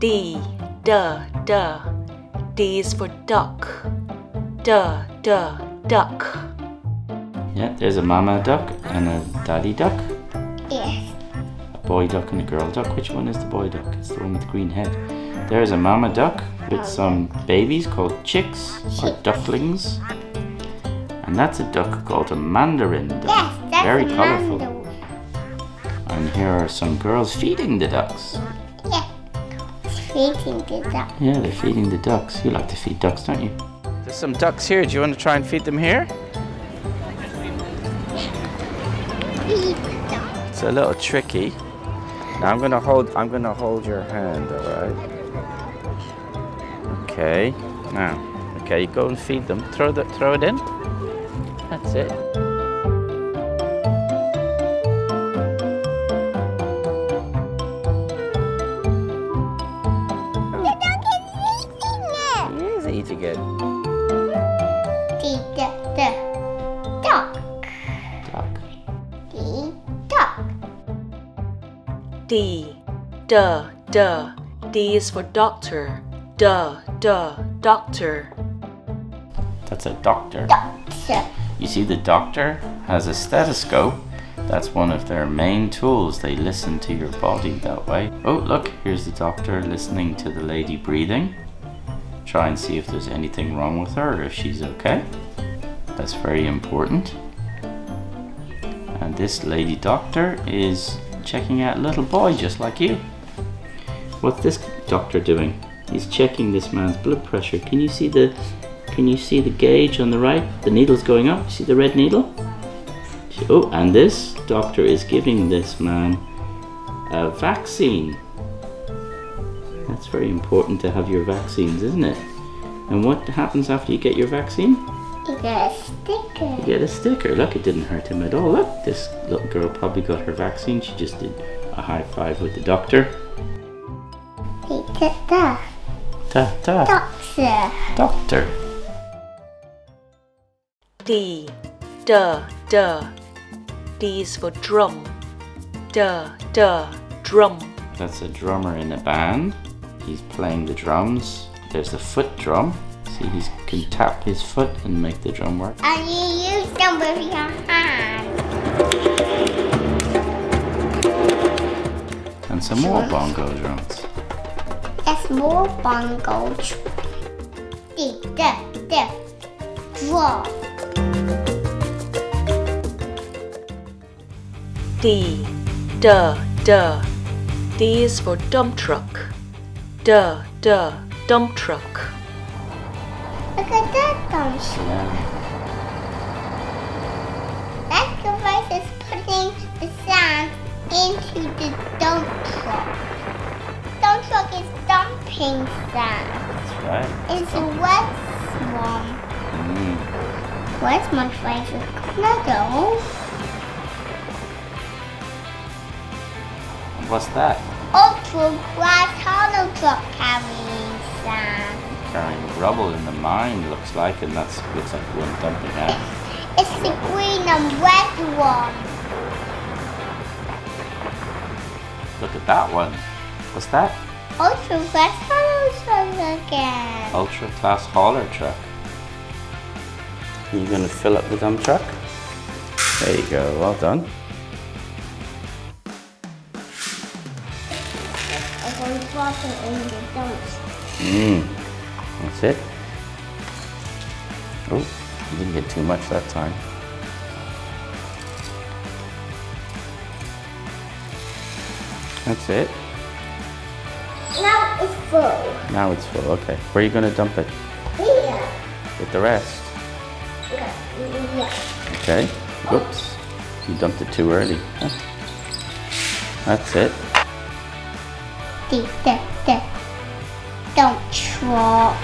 D, D. D is for duck. D, duck. Yeah, there's a mama duck and a daddy duck. Yes. A boy duck and a girl duck. Which one is the boy duck? It's the one with the green head. There's a mama duck with some babies called chicks or ducklings. And that's a duck called a mandarin duck. Yes, that's very a colourful. mandarin. And here are some girls feeding the ducks. Yeah. Feeding the duck. Yeah, they're feeding the ducks. You like to feed ducks, don't you? There's some ducks here. Do you want to try and feed them here? Feed the duck. It's a little tricky. Now I'm gonna hold your hand, alright? Okay. Now, okay, go and feed them. Throw it in. That's it. The duck is eating it. He is eating it. The duck. Duck. The duck. D, D. D is for doctor. D, doctor. That's a doctor. Doctor. You see, the doctor has a stethoscope. That's one of their main tools. They listen to your body that way. Oh, look, here's the doctor listening to the lady breathing. Try and see if there's anything wrong with her or if she's okay. That's very important. And this lady doctor is checking out a little boy just like you. What's this doctor doing? He's checking this man's blood pressure. Can you see the gauge on the right? The needle's going up. See the red needle? Oh, and this doctor is giving this man a vaccine. That's very important to have your vaccines, isn't it? And what happens after you get your vaccine? You get a sticker. You get a sticker. Look, it didn't hurt him at all. Look, this little girl probably got her vaccine. She just did a high five with the doctor. Ta. Doctor. Doctor. D, D is for drum. D, drum. That's a drummer in a band. He's playing the drums. There's the foot drum. See, he can tap his foot and make the drum work. And you use them with your hand. And some more bongo drums. There's more bongo. The drum. D, D is for dump truck. D, dump truck. Look at that dump truck. Yeah. That device is putting the sand into the dump truck. Dump truck is dumping sand. That's right. It's a wet swamp. Where's my favorite color? What's that? Ultra glass hollow truck carrying sand. Carrying rubble in the mine, looks like, and looks like one dumping out. It's the green and red one. Look at that one. What's that? Ultra glass hollow truck again. Ultra class hauler truck. You gonna fill up the dump truck? There you go, well done. I'm going to drop it in the dump. That's it. Oh, you didn't get too much that time. That's it. Now it's full. Now it's full, okay. Where are you gonna dump it? Here. With the rest? Yeah. Okay. Whoops. You dumped it too early. Huh? That's it. Don't drop.